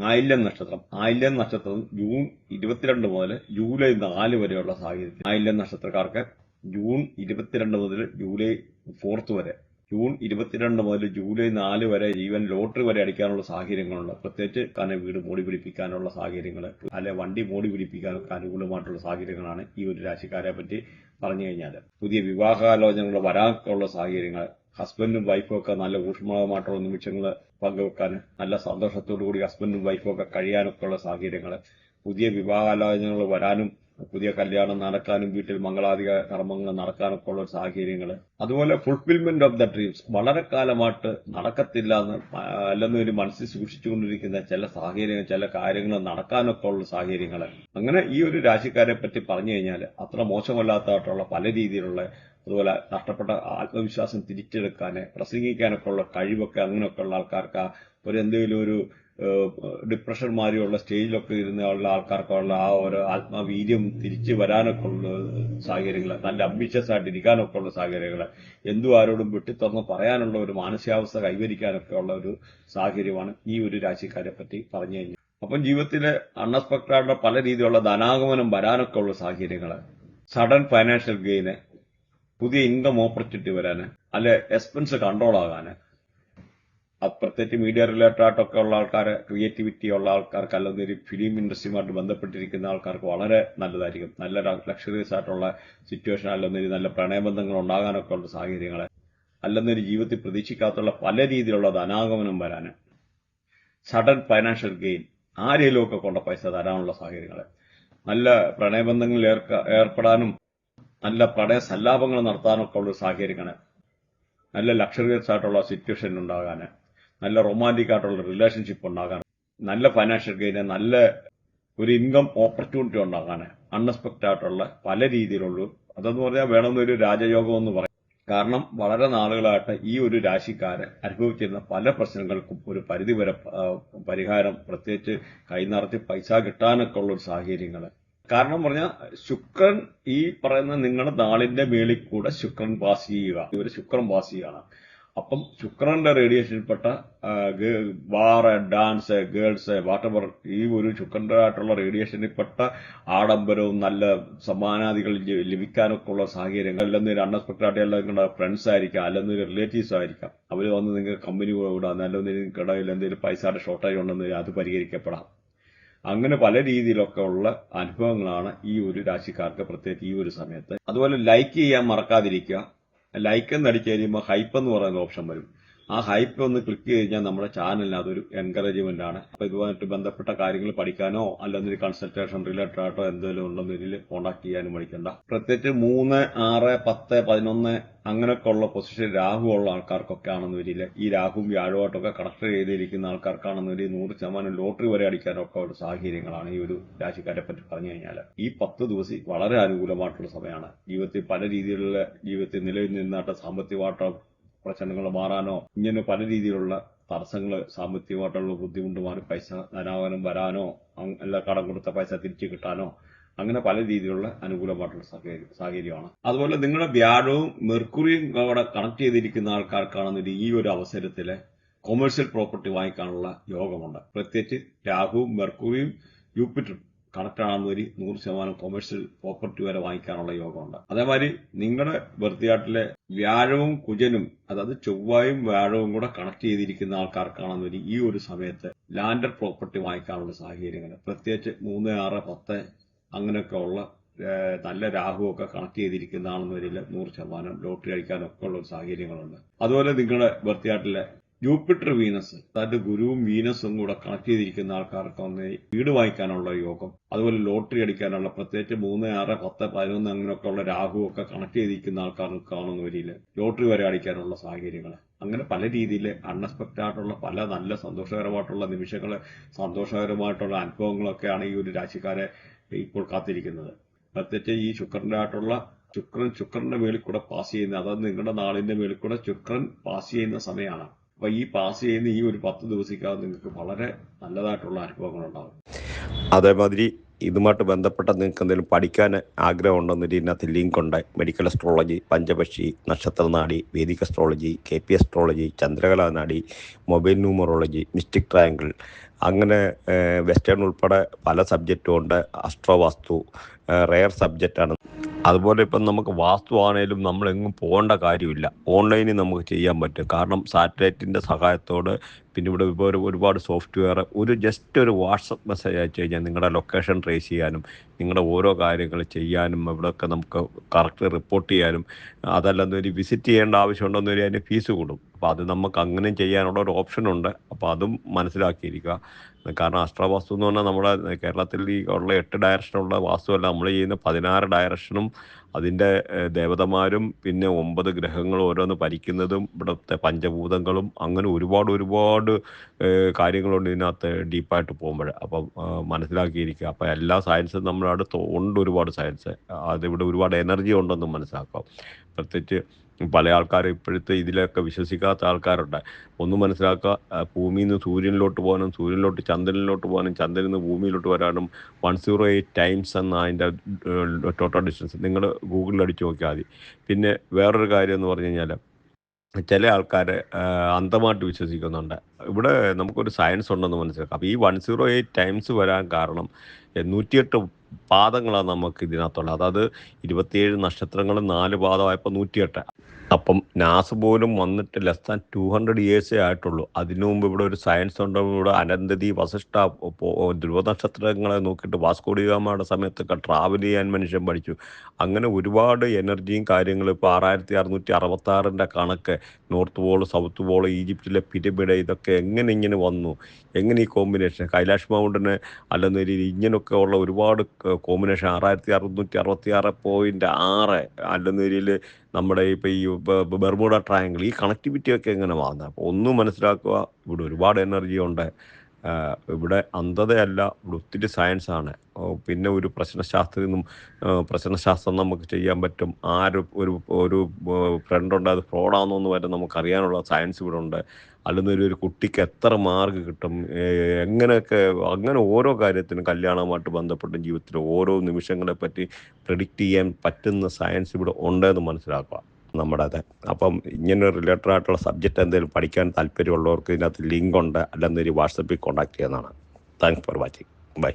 ആയില്യം നക്ഷത്രം ജൂൺ 22 മുതൽ ജൂലൈ 4 വരെയുള്ള സാഹചര്യത്തിൽ ആയില്യം നക്ഷത്രക്കാർക്ക് ജൂൺ 22 മുതൽ ജൂലൈ 4 വരെ, ജൂൺ 22 മുതൽ ജൂലൈ 4 വരെ ഈവൻ ലോട്ടറി വരെ അടിക്കാനുള്ള സാഹചര്യങ്ങളുണ്ട്. പ്രത്യേകിച്ച് വീട് മോടി പിടിപ്പിക്കാനുള്ള സാഹചര്യങ്ങൾ, അല്ലെ വണ്ടി മോടി പിടിപ്പിക്കാനൊക്കെ അനുകൂലമായിട്ടുള്ള സാഹചര്യങ്ങളാണ് ഈ ഒരു രാശിക്കാരെ പറ്റി പറഞ്ഞു കഴിഞ്ഞാൽ. പുതിയ വിവാഹാലോചനകൾ വരാനുള്ള സാഹചര്യങ്ങൾ, ഹസ്ബൻഡും വൈഫും ഒക്കെ നല്ല ഊഷ്മളമായിട്ടുള്ള നിമിഷങ്ങൾ പങ്കുവെക്കാൻ, നല്ല സന്തോഷത്തോടു കൂടി ഹസ്ബൻഡും വൈഫും ഒക്കെ കഴിയാനൊക്കെ ഉള്ള സാഹചര്യങ്ങൾ, പുതിയ വിവാഹാലോചനകൾ വരാനും പുതിയ കല്യാണം നടക്കാനും വീട്ടിൽ മംഗളാധിക കർമ്മങ്ങൾ നടക്കാനൊക്കെ ഉള്ള സാഹചര്യങ്ങൾ, അതുപോലെ ഫുൾഫിൽമെന്റ് ഓഫ് ദ ഡ്രീംസ്, വളരെ കാലമായിട്ട് നടക്കത്തില്ല അല്ലെന്ന് ഒരു മനസ്സിൽ സൂക്ഷിച്ചുകൊണ്ടിരിക്കുന്ന ചില സാഹചര്യങ്ങൾ, ചില കാര്യങ്ങൾ നടക്കാനൊക്കെ ഉള്ള സാഹചര്യങ്ങൾ. അങ്ങനെ ഈ ഒരു രാശിക്കാരെ പറ്റി പറഞ്ഞു കഴിഞ്ഞാൽ അത്ര മോശമല്ലാത്തതായിട്ടുള്ള പല രീതിയിലുള്ള, അതുപോലെ നഷ്ടപ്പെട്ട ആത്മവിശ്വാസം തിരിച്ചെടുക്കാന്, പ്രസംഗിക്കാനൊക്കെ ഉള്ള കഴിവൊക്കെ അങ്ങനെയൊക്കെ ഉള്ള ആൾക്കാർക്ക്, എന്തെങ്കിലും ഒരു ഡിപ്രഷൻ മാതിരിയുള്ള സ്റ്റേജിലൊക്കെ ഇരുന്നുള്ള ആൾക്കാർക്കുള്ള ആ ഒരു ആത്മവീര്യം തിരിച്ചു വരാനൊക്കെ ഉള്ള സാഹചര്യങ്ങൾ, നല്ല അംബിഷ്യസ് ആയിട്ട് ഇരിക്കാനൊക്കെ ഉള്ള സാഹചര്യങ്ങൾ, എന്തും ആരോടും വെട്ടിത്തുറന്ന് പറയാനുള്ള ഒരു മാനസികാവസ്ഥ കൈവരിക്കാനൊക്കെ ഉള്ള ഒരു സാഹചര്യമാണ് ഈ ഒരു രാശിക്കാരെ പറ്റി പറഞ്ഞു കഴിഞ്ഞു. അപ്പം ജീവിതത്തിലെ അൺഎക്സ്പെക്ടഡ് ആയിട്ടുള്ള പല രീതിയിലുള്ള ധനാഗമനം വരാനൊക്കെ ഉള്ള സാഹചര്യങ്ങൾ, സഡൻ ഫൈനാൻഷ്യൽ ഗെയിന്, പുതിയ ഇൻകം ഓപ്പർച്യൂണിറ്റി വരാന്, അല്ലെ എക്സ്പെൻസ് കൺട്രോൾ ആകാന്, പ്രത്യേകിച്ച് മീഡിയ റിലേറ്റഡ് ആയിട്ടൊക്കെ ഉള്ള ആൾക്കാർ, ക്രിയേറ്റിവിറ്റി ഉള്ള ആൾക്കാർക്ക്, അല്ലെങ്കിൽ ഫിലിം ഇൻഡസ്ട്രിയുമായിട്ട് ബന്ധപ്പെട്ടിരിക്കുന്ന ആൾക്കാർക്ക് വളരെ നല്ലതായിരിക്കും. നല്ല ലക്ഷറീസ് ആയിട്ടുള്ള സിറ്റുവേഷൻ, അല്ലെങ്കിൽ നല്ല പ്രണയബന്ധങ്ങൾ ഉണ്ടാകാനൊക്കെ ഉള്ള സാഹചര്യങ്ങൾ, അല്ലെന്നൊരു ജീവിതത്തിൽ പ്രതീക്ഷിക്കാത്തുള്ള പല രീതിയിലുള്ള ധനാഗമനം വരാന്, സഡൻ ഫൈനാൻഷ്യൽ ഗെയിൻ, ആരെങ്കിലും ഒക്കെ കൊണ്ട പൈസ തരാനുള്ള സാഹചര്യങ്ങൾ, നല്ല പ്രണയബന്ധങ്ങളിൽ ഏർപ്പെടാനും നല്ല പ്രണയ സല്ലാപങ്ങൾ നടത്താനൊക്കെ ഉള്ള സാഹചര്യങ്ങൾ, നല്ല ലക്ഷറിയസ് ആയിട്ടുള്ള സിറ്റുവേഷൻ ഉണ്ടാകാൻ, നല്ല റൊമാൻറ്റിക് ആയിട്ടുള്ള റിലേഷൻഷിപ്പ് ഉണ്ടാകാൻ, നല്ല ഫൈനാൻഷ്യൽ ഗെയിന്, നല്ല ഒരു ഇൻകം ഓപ്പർച്യൂണിറ്റി ഉണ്ടാകാൻ, അൺഎക്സ്പെക്ടഡ് ആയിട്ടുള്ള പല രീതിയിലുള്ള, അതെന്ന് പറഞ്ഞാൽ വേണമെന്നൊരു രാജയോഗം എന്ന് പറയും. കാരണം വളരെ നാളുകളായിട്ട് ഈ ഒരു രാശിക്കാര് അനുഭവിച്ചിരുന്ന പല പ്രശ്നങ്ങൾക്കും ഒരു പരിധിവരെ പരിഹാരം, പ്രത്യേകിച്ച് കൈനിറച്ച് പൈസ കിട്ടാനൊക്കെ ഉള്ള ഒരു സാഹചര്യങ്ങൾ. കാരണം പറഞ്ഞാൽ ശുക്രൻ ഈ പറയുന്ന നിങ്ങളുടെ നാളിന്റെ മേളിൽ കൂടെ ശുക്രൻ പാസ് ചെയ്യുക, ഇവര് ശുക്രൻ പാസ് ചെയ്യുകയാണ്. അപ്പം ശുക്രന്റെ റേഡിയേഷനിൽപ്പെട്ട ബാർ, ഡാൻസ്, ഗേൾസ്, വാട്ടവർ, ഈ ഒരു ശുക്രന്റെ ആയിട്ടുള്ള റേഡിയേഷനിൽപ്പെട്ട ആഡംബരവും നല്ല സമ്മാനാദികൾ ലഭിക്കാനൊക്കെ ഉള്ള സാഹചര്യങ്ങൾ, അല്ലെന്നൊരു അൺഎക്സ്പെക്ടഡ് ആയിട്ട് നിങ്ങളുടെ ഫ്രണ്ട്സ് ആയിരിക്കാം, അല്ലെന്നൊരു റിലേറ്റീവ്സ് ആയിരിക്കാം, അവർ വന്ന് നിങ്ങൾക്ക് കമ്പനി വിടാം, അല്ലെങ്കിൽ നിങ്ങൾക്കിടയിൽ എന്തെങ്കിലും പൈസയുടെ ഷോർട്ടേജ് ഉണ്ടെന്ന് അത് പരിഹരിക്കപ്പെടാം. അങ്ങനെ പല രീതിയിലൊക്കെ ഉള്ള അനുഭവങ്ങളാണ് ഈ ഒരു രാശിക്കാർക്ക് പ്രത്യേകിച്ച് ഈ ഒരു സമയത്ത്. അതുപോലെ ലൈക്ക് ചെയ്യാൻ മറക്കാതിരിക്കുക. ലൈക്ക് എന്ന് അടിച്ചു കഴിയുമ്പോൾ ഹൈപ്പ് എന്ന് പറയുന്ന ഓപ്ഷൻ വരും. ആ ഹൈപ്പ് ഒന്ന് ക്ലിക്ക് കഴിഞ്ഞാൽ നമ്മുടെ ചാനലിന് അതൊരു എൻകറേജ്മെന്റ് ആണ്. അപ്പൊ ഇതുമായിട്ട് ബന്ധപ്പെട്ട കാര്യങ്ങൾ പഠിക്കാനോ അല്ലെങ്കിൽ കൺസൾട്ടേഷൻ റിലേറ്റഡ് ആയിട്ടോ എന്തെങ്കിലും ഉണ്ടെന്ന് ഇതിൽ കോൺടാക്ട് ചെയ്യാനും മടിക്കണ്ട. പ്രത്യേകിച്ച് 3, 6, 10, 11 അങ്ങനെയൊക്കെ ഉള്ള പൊസിഷൻ രാഹു ഉള്ള ആൾക്കാർക്കൊക്കെ ആണെന്ന് വരില്ല. ഈ രാഹുവും വ്യാഴമായിട്ടൊക്കെ കണക്ട് ചെയ്തിരിക്കുന്ന ആൾക്കാർക്കാണെന്ന് വരിക 100% ലോട്ടറി വരെ അടിക്കാനൊക്കെ ഉള്ള സാഹചര്യങ്ങളാണ് ഈ ഒരു രാശിക്കാരെ പറ്റി പറഞ്ഞു കഴിഞ്ഞാൽ. ഈ 10 ദിവസം വളരെ അനുകൂലമായിട്ടുള്ള സമയമാണ്. ജീവിതത്തിൽ പല രീതിയിലുള്ള ജീവിതത്തിൽ നിലയിൽ നിന്നായിട്ട് സാമ്പത്തികമായിട്ടോ പ്രശ്നങ്ങൾ മാറാനോ, ഇങ്ങനെ പല രീതിയിലുള്ള തടസ്സങ്ങൾ, സാമ്പത്തികമായിട്ടുള്ള ബുദ്ധിമുട്ട് മാറി പൈസ ധനാഗമനം വരാനോ, എല്ലാ കടം കൊടുത്ത പൈസ തിരിച്ചു കിട്ടാനോ, അങ്ങനെ പല രീതിയിലുള്ള അനുകൂലമായിട്ടുള്ള സാഹചര്യമാണ്. അതുപോലെ നിങ്ങളുടെ വ്യാഴവും മെർക്കുറിയും അവിടെ കണക്ട് ചെയ്തിരിക്കുന്ന ആൾക്കാർക്കാണെന്ന് ഈ ഒരു അവസരത്തില് കൊമേഴ്സ്യൽ പ്രോപ്പർട്ടി വാങ്ങിക്കാനുള്ള യോഗമുണ്ട്. പ്രത്യേകിച്ച് രാഹുവും മെർക്കുറിയും ജൂപ്പിറ്ററും കണക്ട് ആണെന്ന് 100% കൊമേഴ്സ്യൽ പ്രോപ്പർട്ടി വരെ വാങ്ങിക്കാനുള്ള യോഗമുണ്ട്. അതേമാതിരി നിങ്ങളുടെ ബർത്തിയാട്ടിലെ വ്യാഴവും കുജനും, അതായത് ചൊവ്വായും വ്യാഴവും കൂടെ കണക്ട് ചെയ്തിരിക്കുന്ന ആൾക്കാർക്കാണെന്ന് ഈ ഒരു സമയത്ത് ലാൻഡഡ് പ്രോപ്പർട്ടി വാങ്ങിക്കാനുള്ള സാഹചര്യങ്ങൾ, പ്രത്യേകിച്ച് 3, 6, 10 അങ്ങനെയൊക്കെ ഉള്ള നല്ല രാഹുവൊക്കെ കണക്ട് ചെയ്തിരിക്കുന്നതാണെന്ന് വരില്ല 100% ലോട്ടറി അടിക്കാനൊക്കെ ഉള്ള സാഹചര്യങ്ങളുണ്ട്. അതുപോലെ നിങ്ങളുടെ ബർത്തിയാട്ടിലെ ജൂപ്പിറ്റർ വീനസ്, അതായത് ഗുരുവും വീനസും കൂടെ കണക്ട് ചെയ്തിരിക്കുന്ന ആൾക്കാർക്ക് വീട് വാങ്ങിക്കാനുള്ള യോഗം, അതുപോലെ ലോട്ടറി അടിക്കാനുള്ള, പ്രത്യേകിച്ച് 3, 6, 10, 11 അങ്ങനെയൊക്കെ ഉള്ള രാഹുവൊക്കെ കണക്ട് ചെയ്തിരിക്കുന്ന ആൾക്കാർക്കാണെന്ന് വരില്ല ലോട്ടറി വരെ അടിക്കാനുള്ള സാഹചര്യങ്ങൾ. അങ്ങനെ പല രീതിയിൽ അൺഎക്സ്പെക്ടഡ് ആയിട്ടുള്ള പല നല്ല സന്തോഷകരമായിട്ടുള്ള നിമിഷങ്ങൾ, സന്തോഷകരമായിട്ടുള്ള അനുഭവങ്ങളൊക്കെയാണ് ഈ ഒരു രാശിക്കാരെ ഇപ്പോൾ കാത്തിരിക്കുന്നത്. പ്രത്യേകിച്ച് ഈ ശുക്രന്റെ മേളിൽ കൂടെ പാസ് ചെയ്യുന്ന, അതായത് നിങ്ങളുടെ നാളിന്റെ മേളിൽ കൂടെ ശുക്രൻ പാസ് ചെയ്യുന്ന സമയമാണ്. അപ്പൊ ഈ പാസ് ചെയ്യുന്ന ഈ ഒരു 10 ദിവസത്തേക്കാവും നിങ്ങൾക്ക് വളരെ നല്ലതായിട്ടുള്ള അനുഭവങ്ങൾ ഉണ്ടാകും. അതേമാതിരി ഇതുമായിട്ട് ബന്ധപ്പെട്ട നിങ്ങൾക്ക് എന്തെങ്കിലും പഠിക്കാൻ ആഗ്രഹം ഉണ്ടെന്നൊരു ഇതിനകത്ത് ലിങ്ക് ഉണ്ട്. മെഡിക്കൽ അസ്ട്രോളജി, പഞ്ചപക്ഷി, നക്ഷത്രനാടി, വേദിക് അസ്ട്രോളജി, KP അസ്ട്രോളജി, ചന്ദ്രകലാനാടി, മൊബൈൽ ന്യൂമറോളജി, മിസ്റ്റിക് ട്രയാങ്കിൾ, അങ്ങനെ വെസ്റ്റേൺ ഉൾപ്പെടെ പല സബ്ജക്റ്റും ഉണ്ട്. അസ്ട്രോ വാസ്തു റെയർ സബ്ജക്റ്റാണ്. അതുപോലെ ഇപ്പം നമുക്ക് വാസ്തു ആണേലും നമ്മളെങ്ങും പോകേണ്ട കാര്യമില്ല, ഓൺലൈനിൽ നമുക്ക് ചെയ്യാൻ പറ്റും. കാരണം സാറ്റലൈറ്റിൻ്റെ സഹായത്തോടെ പിന്നെ ഇവിടെ ഇപ്പോൾ ഒരുപാട് സോഫ്റ്റ്വെയർ ജസ്റ്റ് ഒരു വാട്സപ്പ് മെസ്സേജ് അയച്ചു കഴിഞ്ഞാൽ നിങ്ങളുടെ ലൊക്കേഷൻ ട്രേസ് ചെയ്യാനും നിങ്ങളുടെ ഓരോ കാര്യങ്ങൾ ചെയ്യാനും ഇവിടെയൊക്കെ നമുക്ക് കറക്റ്റ് റിപ്പോർട്ട് ചെയ്യാനും, അതല്ലെന്ന് ഒരു വിസിറ്റ് ചെയ്യേണ്ട ആവശ്യമുണ്ടെന്ന് ഒരു അതിന് ഫീസ് കൂടും. അപ്പോൾ അത് നമുക്ക് അങ്ങനെയും ചെയ്യാനുള്ള ഒരു ഓപ്ഷനുണ്ട്. അപ്പോൾ അതും മനസ്സിലാക്കിയിരിക്കുക. കാരണം അസ്ട്രാവാസ്തു എന്ന് പറഞ്ഞാൽ നമ്മുടെ കേരളത്തിൽ ഈ ഉള്ള 8 ഡയറക്ഷനുള്ള വാസ്തുവല്ല, നമ്മൾ ചെയ്യുന്ന 16 ഡയറക്ഷനും അതിൻ്റെ ദേവതമാരും പിന്നെ 9 ഗ്രഹങ്ങളും ഓരോന്ന് ഭരിക്കുന്നതും ഇവിടുത്തെ പഞ്ചഭൂതങ്ങളും അങ്ങനെ ഒരുപാട് കാര്യങ്ങളുണ്ട് ഇതിനകത്ത് ഡീപ്പായിട്ട് പോകുമ്പോൾ. അപ്പം മനസ്സിലാക്കിയിരിക്കുക. അപ്പം എല്ലാ സയൻസും നമ്മുടെ അടുത്ത് ഉണ്ട്, ഒരുപാട് സയൻസ്. അതിവിടെ ഒരുപാട് എനർജി ഉണ്ടെന്ന് മനസ്സിലാക്കാം. പ്രത്യേകിച്ച് പല ആൾക്കാർ ഇപ്പോഴത്തെ ഇതിലൊക്കെ വിശ്വസിക്കാത്ത ആൾക്കാരുണ്ട്. ഒന്ന് മനസ്സിലാക്കുക, ഭൂമിയിൽ നിന്ന് സൂര്യനിലോട്ട് പോകാനും സൂര്യനിലോട്ട് ചന്ദ്രനിലോട്ട് പോകാനും ചന്ദ്രനിൽ നിന്ന് ഭൂമിയിലോട്ട് വരാനും 108 ടൈംസ് എന്ന അതിൻ്റെ ടോട്ടൽ ഡിസ്റ്റൻസ് നിങ്ങൾ ഗൂഗിളിൽ അടിച്ച് നോക്കിയാൽ മതി. പിന്നെ വേറൊരു കാര്യം എന്ന് പറഞ്ഞു കഴിഞ്ഞാൽ ചില ആൾക്കാർ അന്ധമായിട്ട് വിശ്വസിക്കുന്നുണ്ട്. ഇവിടെ നമുക്കൊരു സയൻസ് ഉണ്ടെന്ന് മനസ്സിലാക്കാം. അപ്പോൾ ഈ 108 ടൈംസ് വരാൻ കാരണം 108 പാദങ്ങളാണ് നമുക്ക് ഇതിനകത്തുള്ളത്. അതായത് 27 നക്ഷത്രങ്ങളും 4 പാദമായപ്പോൾ 108. അപ്പം നാസ് പോലും വന്നിട്ട് ലെസ് ദാൻ 200 ഇയേഴ്സേ ആയിട്ടുള്ളൂ. അതിനു മുമ്പ് ഇവിടെ ഒരു സയൻസ് ഉണ്ട്. ഇവിടെ അനന്തതി, വസിഷ്ഠ, ധ്രുവ നക്ഷത്രങ്ങളെ നോക്കിയിട്ട് വാസ്കോഡിഗാമയുടെ സമയത്തൊക്കെ ട്രാവൽ ചെയ്യാൻ മനുഷ്യൻ പഠിച്ചു. അങ്ങനെ ഒരുപാട് എനർജിയും കാര്യങ്ങളും. ഇപ്പോൾ 6666 കണക്ക്, നോർത്ത് പോൾ, സൗത്ത് പോൾ, ഈജിപ്തിലെ പിരമിഡ്, ഇതൊക്കെ ഇങ്ങനെ വന്നു, എങ്ങനെ ഈ കോമ്പിനേഷൻ, കൈലാഷ് മൗണ്ടിന് അല്ലെന്ന രീതിയിൽ ഇങ്ങനെയൊക്കെ ഉള്ള ഒരുപാട് കോമ്പിനേഷൻ. 6666.6 അല്ലെന്ന രീതിയിൽ നമ്മുടെ ഇപ്പോൾ ഈ ബെർമുഡ ട്രയാങ്കിൾ, ഈ കണക്ടിവിറ്റിയൊക്കെ എങ്ങനെ വന്നത്. അപ്പോൾ ഒന്നും മനസ്സിലാക്കുക, ഇവിടെ ഒരുപാട് എനർജി ഉണ്ട്. ഇവിടെ അന്ധതയല്ല, ഇവിടെ ഒത്തിരി സയൻസാണ്. പിന്നെ ഒരു പ്രശ്നശാസ്ത്രം നമുക്ക് ചെയ്യാൻ പറ്റും. ഒരു ഫ്രണ്ടുണ്ട്, അത് ഫ്രോഡാണെന്ന് വരെ നമുക്കറിയാനുള്ള സയൻസ് ഇവിടെ ഉണ്ട്. അല്ലെന്നൊരു ഒരു കുട്ടിക്ക് എത്ര മാർക്ക് കിട്ടും, എങ്ങനെയൊക്കെ, അങ്ങനെ ഓരോ കാര്യത്തിനും കല്യാണവുമായിട്ട് ബന്ധപ്പെട്ടും ജീവിതത്തിലെ ഓരോ നിമിഷങ്ങളെ പറ്റി പ്രെഡിക്റ്റ് ചെയ്യാൻ പറ്റുന്ന സയൻസ് ഇവിടെ ഉണ്ടെന്ന് മനസ്സിലാക്കുക നമ്മുടെ അത്. അപ്പം ഇങ്ങനെ റിലേറ്റഡ് ആയിട്ടുള്ള സബ്ജക്റ്റ് എന്തെങ്കിലും പഠിക്കാൻ താല്പര്യമുള്ളവർക്ക് ഇതിനകത്ത് ലിങ്ക് ഉണ്ട്, അല്ലെന്നൊരു വാട്സപ്പിൽ കോൺടാക്ട് ചെയ്യുന്നതാണ്. Thanks for watching. ബൈ.